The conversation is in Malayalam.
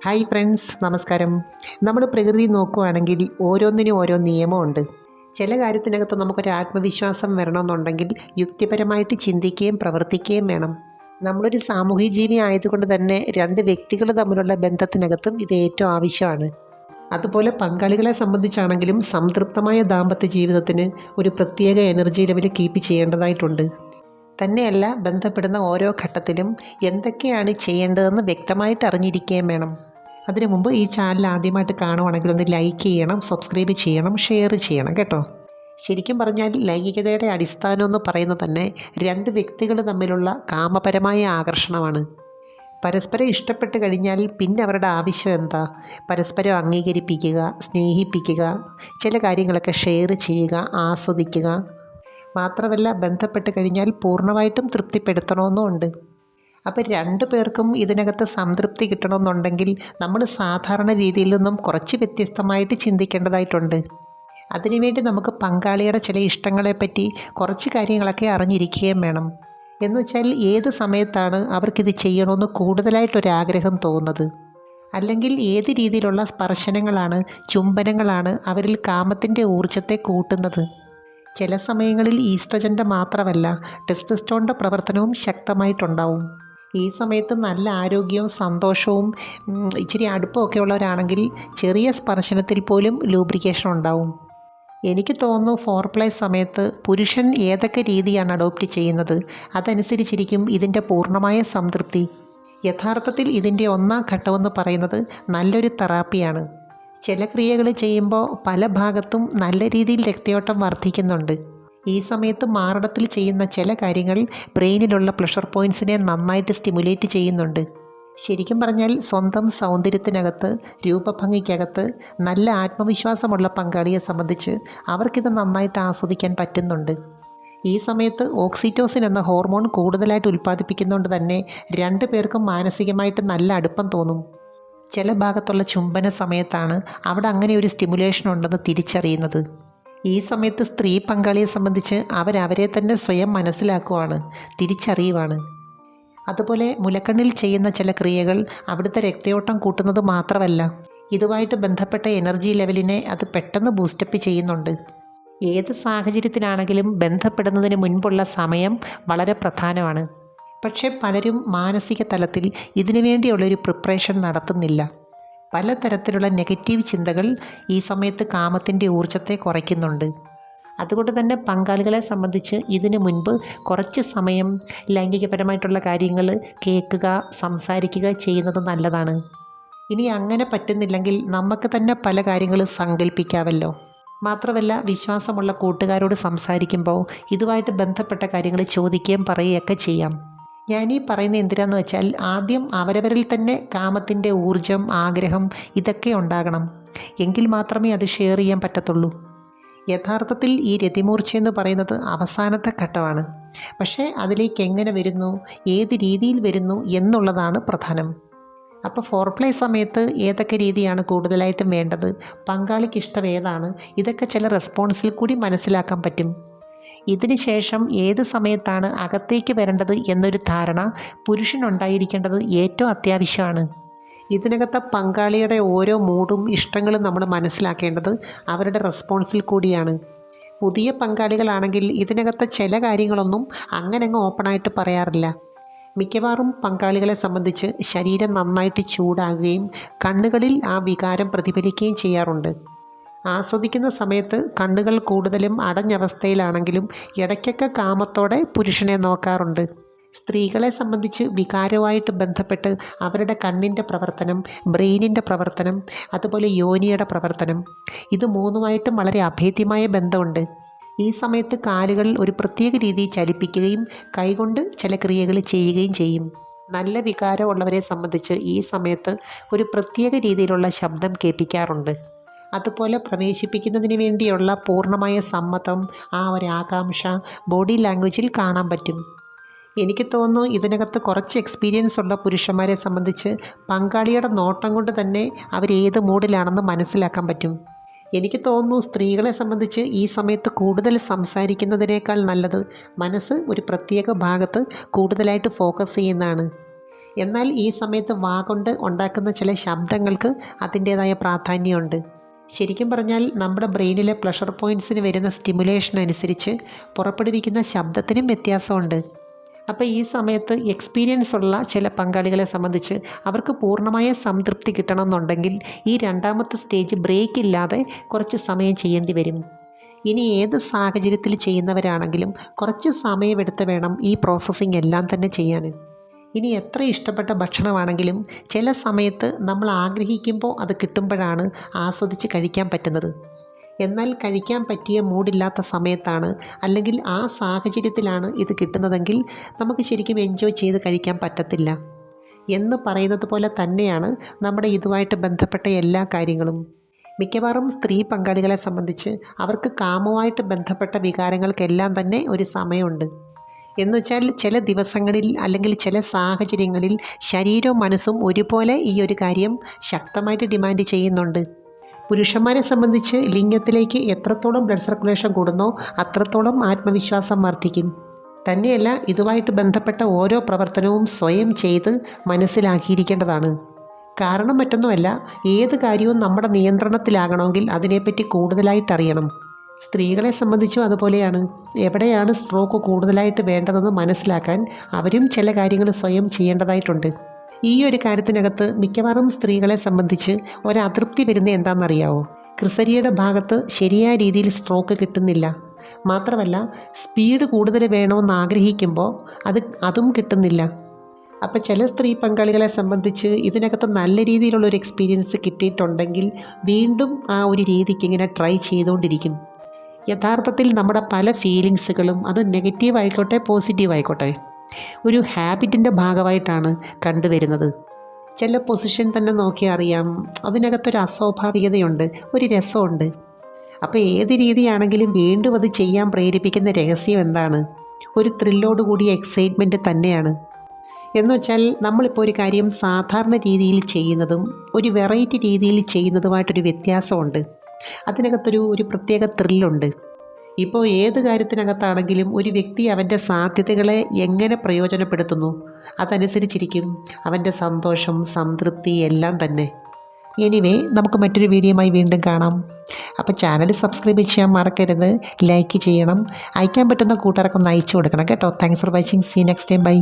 ഹായ് ഫ്രണ്ട്സ്, നമസ്കാരം. നമ്മൾ പ്രകൃതി നോക്കുകയാണെങ്കിൽ ഓരോന്നിനും ഓരോ നിയമമുണ്ട്. ചില കാര്യത്തിനകത്ത് നമുക്കൊരു ആത്മവിശ്വാസം വരണമെന്നുണ്ടെങ്കിൽ യുക്തിപരമായിട്ട് ചിന്തിക്കുകയും പ്രവർത്തിക്കുകയും വേണം. നമ്മളൊരു സാമൂഹ്യ ജീവി ആയതുകൊണ്ട് തന്നെ രണ്ട് വ്യക്തികൾ തമ്മിലുള്ള ബന്ധത്തിനകത്തും ഇത് ഏറ്റവും ആവശ്യമാണ്. അതുപോലെ പങ്കാളികളെ സംബന്ധിച്ചാണെങ്കിലും സംതൃപ്തമായ ദാമ്പത്യ ജീവിതത്തിന് ഒരു പ്രത്യേക എനർജി ലെവൽ കീപ്പ് ചെയ്യേണ്ടതായിട്ടുണ്ട്. തന്നെയല്ല, ബന്ധപ്പെടുന്ന ഓരോ ഘട്ടത്തിലും എന്തൊക്കെയാണ് ചെയ്യേണ്ടതെന്ന് വ്യക്തമായിട്ട് അറിഞ്ഞിരിക്കുകയും വേണം. അതിനു മുമ്പ് ഈ ചാനൽ ആദ്യമായിട്ട് കാണുവാണെങ്കിൽ ഒന്ന് ലൈക്ക് ചെയ്യണം, സബ്സ്ക്രൈബ് ചെയ്യണം, ഷെയർ ചെയ്യണം കേട്ടോ. ശരിക്കും പറഞ്ഞാൽ ലൈംഗികതയുടെ അടിസ്ഥാനം എന്ന് പറയുന്നത് തന്നെ രണ്ട് വ്യക്തികൾ തമ്മിലുള്ള കാമപരമായ ആകർഷണമാണ്. പരസ്പരം ഇഷ്ടപ്പെട്ട് കഴിഞ്ഞാൽ പിന്നെ അവരുടെ ആവശ്യം എന്താ? പരസ്പരം അംഗീകരിപ്പിക്കുക, സ്നേഹിപ്പിക്കുക, ചില കാര്യങ്ങളൊക്കെ ഷെയർ ചെയ്യുക, ആസ്വദിക്കുക. മാത്രമല്ല, ബന്ധപ്പെട്ട് കഴിഞ്ഞാൽ പൂർണ്ണമായിട്ടും തൃപ്തിപ്പെടുത്തണമെന്നുമുണ്ട്. അപ്പോൾ രണ്ടു പേർക്കും ഇതിനകത്ത് സംതൃപ്തി കിട്ടണമെന്നുണ്ടെങ്കിൽ നമ്മൾ സാധാരണ രീതിയിൽ നിന്നും കുറച്ച് വ്യത്യസ്തമായിട്ട് ചിന്തിക്കേണ്ടതായിട്ടുണ്ട്. അതിനുവേണ്ടി നമുക്ക് പങ്കാളിയുടെ ചില ഇഷ്ടങ്ങളെപ്പറ്റി കുറച്ച് കാര്യങ്ങളൊക്കെ അറിഞ്ഞിരിക്കുകയും വേണം. എന്നുവെച്ചാൽ ഏത് സമയത്താണ് അവർക്കിത് ചെയ്യണമെന്ന് കൂടുതലായിട്ടൊരാഗ്രഹം തോന്നുന്നത്, അല്ലെങ്കിൽ ഏത് രീതിയിലുള്ള സ്പർശനങ്ങളാണ്, ചുംബനങ്ങളാണ് അവരിൽ കാമത്തിൻ്റെ ഊർജ്ജത്തെ കൂട്ടുന്നത്. ചില സമയങ്ങളിൽ ഈസ്ട്രജൻ്റെ മാത്രമല്ല, ടെസ്റ്റോസ്റ്ററോണിൻ്റെ പ്രവർത്തനവും ശക്തമായിട്ടുണ്ടാവും. ഈ സമയത്ത് നല്ല ആരോഗ്യവും സന്തോഷവും ഇച്ചിരി അടുപ്പമൊക്കെ ഉള്ളവരാണെങ്കിൽ ചെറിയ സ്പർശനത്തിൽ പോലും ലൂബ്രിക്കേഷൻ ഉണ്ടാവും. എനിക്ക് തോന്നുന്നു ഫോർപ്ലേ സമയത്ത് പുരുഷൻ ഏതൊക്കെ രീതിയാണ് അഡോപ്റ്റ് ചെയ്യുന്നത് അതനുസരിച്ചിരിക്കും ഇതിൻ്റെ പൂർണ്ണമായ സംതൃപ്തി. യഥാർത്ഥത്തിൽ ഇതിൻ്റെ ഒന്നാം ഘട്ടമെന്ന് പറയുന്നത് നല്ലൊരു തെറാപ്പിയാണ്. ചില ക്രിയകൾ ചെയ്യുമ്പോൾ പല ഭാഗത്തും നല്ല രീതിയിൽ രക്തയോട്ടം വർദ്ധിക്കുന്നുണ്ട്. ഈ സമയത്ത് മാറിടത്തിൽ ചെയ്യുന്ന ചില കാര്യങ്ങൾ ബ്രെയിനിലുള്ള പ്ലഷർ പോയിൻറ്റ്സിനെ നന്നായിട്ട് സ്റ്റിമുലേറ്റ് ചെയ്യുന്നുണ്ട്. ശരിക്കും പറഞ്ഞാൽ സ്വന്തം സൗന്ദര്യത്തിനകത്ത്, രൂപഭംഗിക്കകത്ത് നല്ല ആത്മവിശ്വാസമുള്ള പങ്കാളിയെ സംബന്ധിച്ച് അവർക്കിത് നന്നായിട്ട് ആസ്വദിക്കാൻ പറ്റുന്നുണ്ട്. ഈ സമയത്ത് ഓക്സിറ്റോസിൻ എന്ന ഹോർമോൺ കൂടുതലായിട്ട് ഉൽപ്പാദിപ്പിക്കുന്നതുകൊണ്ട് തന്നെ രണ്ടു പേർക്കും മാനസികമായിട്ട് നല്ല അടുപ്പം തോന്നും. ചില ഭാഗത്തുള്ള ചുംബന സമയത്താണ് അവിടെ അങ്ങനെ ഒരു സ്റ്റിമുലേഷൻ ഉണ്ടെന്ന് തിരിച്ചറിയുന്നത്. ഈ സമയത്ത് സ്ത്രീ പങ്കാളിയെ സംബന്ധിച്ച് അവരവരെ തന്നെ സ്വയം മനസ്സിലാക്കുവാണ്, തിരിച്ചറിയുവാണ്. അതുപോലെ മുലക്കണ്ണിൽ ചെയ്യുന്ന ചില ക്രിയകൾ അവിടുത്തെ രക്തയോട്ടം കൂട്ടുന്നത് മാത്രമല്ല, ഇതുമായിട്ട് ബന്ധപ്പെട്ട എനർജി ലെവലിനെ അത് പെട്ടെന്ന് ബൂസ്റ്റപ്പ് ചെയ്യുന്നുണ്ട്. ഏത് സാഹചര്യത്തിനാണെങ്കിലും ബന്ധപ്പെടുന്നതിന് മുൻപുള്ള സമയം വളരെ പ്രധാനമാണ്. പക്ഷേ പലരും മാനസിക തലത്തിൽ ഇതിനു വേണ്ടിയുള്ളൊരു പ്രിപ്പറേഷൻ നടത്തുന്നില്ല. പലതരത്തിലുള്ള നെഗറ്റീവ് ചിന്തകൾ ഈ സമയത്ത് കാമത്തിൻ്റെ ഊർജ്ജത്തെ കുറയ്ക്കുന്നുണ്ട്. അതുകൊണ്ട് തന്നെ പങ്കാളികളെ സംബന്ധിച്ച് ഇതിനു മുൻപ് കുറച്ച് സമയം ലൈംഗികപരമായിട്ടുള്ള കാര്യങ്ങൾ കേൾക്കുക, സംസാരിക്കുക ചെയ്യുന്നത് നല്ലതാണ്. ഇനി അങ്ങനെ പറ്റുന്നില്ലെങ്കിൽ നമുക്ക് തന്നെ പല കാര്യങ്ങൾ സങ്കല്പിക്കാമല്ലോ. മാത്രമല്ല, വിശ്വാസമുള്ള കൂട്ടുകാരോട് സംസാരിക്കുമ്പോൾ ഇതുമായിട്ട് ബന്ധപ്പെട്ട കാര്യങ്ങൾ ചോദിക്കുകയും പറയുകയൊക്കെ ചെയ്യാം. ഞാനീ പറയുന്ന എന്തിനാന്ന് വെച്ചാൽ, ആദ്യം അവരവരിൽ തന്നെ കാമത്തിൻ്റെ ഊർജം, ആഗ്രഹം ഇതൊക്കെ ഉണ്ടാകണം. എങ്കിൽ മാത്രമേ അത് ഷെയർ ചെയ്യാൻ പറ്റത്തുള്ളൂ. യഥാർത്ഥത്തിൽ ഈ രതിമൂർച്ച എന്ന് പറയുന്നത് അവസാനത്തെ ഘട്ടമാണ്. പക്ഷേ അതിലേക്ക് എങ്ങനെ വരുന്നു, ഏത് രീതിയിൽ വരുന്നു എന്നുള്ളതാണ് പ്രധാനം. അപ്പോൾ ഫോർപ്ലേ സമയത്ത് ഏതൊക്കെ രീതിയാണ് കൂടുതലായിട്ടും വേണ്ടത്, പങ്കാളിക്ക് ഇഷ്ടം ഏതാണ്, ഇതൊക്കെ ചില റെസ്പോൺസിൽ കൂടി മനസ്സിലാക്കാൻ പറ്റും. ഇതിന് ശേഷം ഏത് സമയത്താണ് അകത്തേക്ക് വരേണ്ടത് എന്നൊരു ധാരണ പുരുഷനുണ്ടായിരിക്കേണ്ടത് ഏറ്റവും അത്യാവശ്യമാണ്. ഇതിനകത്തെ പങ്കാളിയുടെ ഓരോ മൂഡും ഇഷ്ടങ്ങളും നമ്മൾ മനസ്സിലാക്കേണ്ടത് അവരുടെ റെസ്പോൺസിൽ കൂടിയാണ്. പുതിയ പങ്കാളികളാണെങ്കിൽ ഇതിനകത്തെ ചില കാര്യങ്ങളൊന്നും അങ്ങനെ അങ്ങ് ഓപ്പണായിട്ട് പറയാറില്ല. മിക്കവാറും പങ്കാളികളെ സംബന്ധിച്ച് ശരീരം നന്നായിട്ട് ചൂടാകുകയും കണ്ണുകളിൽ ആ വികാരം പ്രതിഫലിക്കുകയും ചെയ്യാറുണ്ട്. ആസ്വദിക്കുന്ന സമയത്ത് കണ്ണുകൾ കൂടുതലും അടഞ്ഞവസ്ഥയിലാണെങ്കിലും ഇടയ്ക്കൊക്കെ കാമത്തോടെ പുരുഷനെ നോക്കാറുണ്ട്. സ്ത്രീകളെ സംബന്ധിച്ച് വികാരവുമായിട്ട് ബന്ധപ്പെട്ട് അവരുടെ കണ്ണിൻ്റെ പ്രവർത്തനം, ബ്രെയിനിൻ്റെ പ്രവർത്തനം, അതുപോലെ യോനിയുടെ പ്രവർത്തനം, ഇത് മൂന്നുമായിട്ടും വളരെ അഭേദ്യമായ ബന്ധമുണ്ട്. ഈ സമയത്ത് കാലുകൾ ഒരു പ്രത്യേക രീതിയിൽ ചലിപ്പിക്കുകയും കൈകൊണ്ട് ചില ക്രിയകൾ ചെയ്യുകയും ചെയ്യും. നല്ല വികാരമുള്ളവരെ സംബന്ധിച്ച് ഈ സമയത്ത് ഒരു പ്രത്യേക രീതിയിലുള്ള ശബ്ദം കേൾപ്പിക്കാറുണ്ട്. അതുപോലെ പ്രവേശിപ്പിക്കുന്നതിന് വേണ്ടിയുള്ള പൂർണ്ണമായ സമ്മതം, ആ ഒരു ആകാംക്ഷ ബോഡി ലാംഗ്വേജിൽ കാണാൻ പറ്റും. എനിക്ക് തോന്നുന്നു ഇതിനകത്ത് കുറച്ച് എക്സ്പീരിയൻസ് ഉള്ള പുരുഷന്മാരെ സംബന്ധിച്ച് പങ്കാളിയുടെ നോട്ടം കൊണ്ട് തന്നെ അവരേത് മൂഡിലാണെന്ന് മനസ്സിലാക്കാൻ പറ്റും. എനിക്ക് തോന്നുന്നു സ്ത്രീകളെ സംബന്ധിച്ച് ഈ സമയത്ത് കൂടുതൽ സംസാരിക്കുന്നതിനേക്കാൾ നല്ലത് മനസ്സ് ഒരു പ്രത്യേക ഭാഗത്ത് കൂടുതലായിട്ട് ഫോക്കസ് ചെയ്യുന്നതാണ്. എന്നാൽ ഈ സമയത്ത് വാ കൊണ്ട് ഉണ്ടാക്കുന്ന ചില ശബ്ദങ്ങൾക്ക് അതിൻ്റേതായ പ്രാധാന്യമുണ്ട്. ശരിക്കും പറഞ്ഞാൽ നമ്മുടെ ബ്രെയിനിലെ പ്ലഷർ പോയിൻറ്റ്സിന് വരുന്ന സ്റ്റിമുലേഷൻ അനുസരിച്ച് പുറപ്പെടുവിക്കുന്ന ശബ്ദത്തിനും വ്യത്യാസമുണ്ട്. അപ്പോൾ ഈ സമയത്ത് എക്സ്പീരിയൻസ് ഉള്ള ചില പങ്കാളികളെ സംബന്ധിച്ച് അവർക്ക് പൂർണ്ണമായ സംതൃപ്തി കിട്ടണമെന്നുണ്ടെങ്കിൽ ഈ രണ്ടാമത്തെ സ്റ്റേജ് ബ്രേക്ക് ഇല്ലാതെ കുറച്ച് സമയം ചെയ്യേണ്ടി വരും. ഇനി ഏത് സാഹചര്യത്തിൽ ചെയ്യുന്നവരാണെങ്കിലും കുറച്ച് സമയമെടുത്ത് വേണം ഈ പ്രോസസ്സിങ് എല്ലാം തന്നെ ചെയ്യാൻ. ഇനി എത്ര ഇഷ്ടപ്പെട്ട ഭക്ഷണമാണെങ്കിലും ചില സമയത്ത് നമ്മൾ ആഗ്രഹിക്കുമ്പോൾ അത് കിട്ടുമ്പോഴാണ് ആസ്വദിച്ച് കഴിക്കാൻ പറ്റുന്നത്. എന്നാൽ കഴിക്കാൻ പറ്റിയ മൂഡില്ലാത്ത സമയത്താണ് അല്ലെങ്കിൽ ആ സാഹചര്യത്തിലാണ് ഇത് കിട്ടുന്നതെങ്കിൽ നമുക്ക് ശരിക്കും എൻജോയ് ചെയ്ത് കഴിക്കാൻ പറ്റത്തില്ല. എന്ന് പറയുന്നത് പോലെ തന്നെയാണ് നമ്മുടെ ഇതുമായിട്ട് ബന്ധപ്പെട്ട എല്ലാ കാര്യങ്ങളും. മിക്കവാറും സ്ത്രീ പങ്കാളികളെ സംബന്ധിച്ച് അവർക്ക് കാമവുമായിട്ട് ബന്ധപ്പെട്ട വികാരങ്ങൾക്കെല്ലാം തന്നെ ഒരു സമയമുണ്ട്. എന്നുവെച്ചാൽ ചില ദിവസങ്ങളിൽ അല്ലെങ്കിൽ ചില സാഹചര്യങ്ങളിൽ ശരീരവും മനസ്സും ഒരുപോലെ ഈ ഒരു കാര്യം ശക്തമായിട്ട് ഡിമാൻഡ് ചെയ്യുന്നുണ്ട്. പുരുഷന്മാരെ സംബന്ധിച്ച് ലിംഗത്തിലേക്ക് എത്രത്തോളം ബ്ലഡ് സർക്കുലേഷൻ കൂടുന്നോ അത്രത്തോളം ആത്മവിശ്വാസം വർദ്ധിക്കും. തന്നെയല്ല, ഇതുമായിട്ട് ബന്ധപ്പെട്ട ഓരോ പ്രവർത്തനവും സ്വയം ചെയ്ത് മനസ്സിലാക്കിയിരിക്കേണ്ടതാണ്. കാരണം മറ്റൊന്നുമല്ല, ഏത് കാര്യവും നമ്മുടെ നിയന്ത്രണത്തിലാകണമെങ്കിൽ അതിനെപ്പറ്റി കൂടുതലായിട്ട് അറിയണം. സ്ത്രീകളെ സംബന്ധിച്ചും അതുപോലെയാണ്. എവിടെയാണ് സ്ട്രോക്ക് കൂടുതലായിട്ട് വേണ്ടതെന്ന് മനസ്സിലാക്കാൻ അവരും ചില കാര്യങ്ങൾ സ്വയം ചെയ്യേണ്ടതായിട്ടുണ്ട്. ഈ ഒരു കാര്യത്തിനകത്ത് മിക്കവാറും സ്ത്രീകളെ സംബന്ധിച്ച് ഒരതൃപ്തി വരുന്നത് എന്താണെന്നറിയാവോ? ക്രിസരിയുടെ ഭാഗത്ത് ശരിയായ രീതിയിൽ സ്ട്രോക്ക് കിട്ടുന്നില്ല. മാത്രമല്ല, സ്പീഡ് കൂടുതൽ വേണമെന്ന് ആഗ്രഹിക്കുമ്പോൾ അതും കിട്ടുന്നില്ല. അപ്പോൾ ചില സ്ത്രീ പങ്കാളികളെ സംബന്ധിച്ച് ഇതിനകത്ത് നല്ല രീതിയിലുള്ളൊരു എക്സ്പീരിയൻസ് കിട്ടിയിട്ടുണ്ടെങ്കിൽ വീണ്ടും ആ ഒരു രീതിക്ക് ഇങ്ങനെ ട്രൈ ചെയ്തുകൊണ്ടിരിക്കും. യഥാർത്ഥത്തിൽ നമ്മുടെ പല ഫീലിങ്സുകളും അത് നെഗറ്റീവ് ആയിക്കോട്ടെ പോസിറ്റീവ് ആയിക്കോട്ടെ ഒരു ഹാബിറ്റിൻ്റെ ഭാഗമായിട്ടാണ് കണ്ടുവരുന്നത്. ചില പൊസിഷൻ തന്നെ നോക്കിയാൽ അറിയാം, അതിനകത്തൊരു അസ്വാഭാവികതയുണ്ട്, ഒരു രസമുണ്ട്. അപ്പോൾ ഏത് രീതിയാണെങ്കിലും വീണ്ടും അത് ചെയ്യാൻ പ്രേരിപ്പിക്കുന്ന രഹസ്യം എന്താണ്? ഒരു ത്രില്ലോട് കൂടിയ എക്സൈറ്റ്മെൻറ്റ് തന്നെയാണ്. എന്നുവെച്ചാൽ നമ്മളിപ്പോൾ ഒരു കാര്യം സാധാരണ രീതിയിൽ ചെയ്യുന്നതും ഒരു വെറൈറ്റി രീതിയിൽ ചെയ്യുന്നതുമായിട്ടൊരു വ്യത്യാസമുണ്ട്. അതിനകത്തൊരു പ്രത്യേക ത്രില്ലുണ്ട്. ഇപ്പോൾ ഏത് കാര്യത്തിനകത്താണെങ്കിലും ഒരു വ്യക്തി അവൻ്റെ സാധ്യതകളെ എങ്ങനെ പ്രയോജനപ്പെടുത്തുന്നു അതനുസരിച്ചിരിക്കും അവൻ്റെ സന്തോഷം, സംതൃപ്തി എല്ലാം തന്നെ. എനിവേ, നമുക്ക് മറ്റൊരു വീഡിയോയുമായി വീണ്ടും കാണാം. അപ്പോൾ ചാനൽ സബ്സ്ക്രൈബ് ചെയ്യാൻ മറക്കരുത്, ലൈക്ക് ചെയ്യണം, അയക്കാൻ പറ്റുന്ന കൂട്ടുകാർക്കൊന്ന് അയച്ചു കൊടുക്കണം കേട്ടോ. Thanks for watching. See next time. By.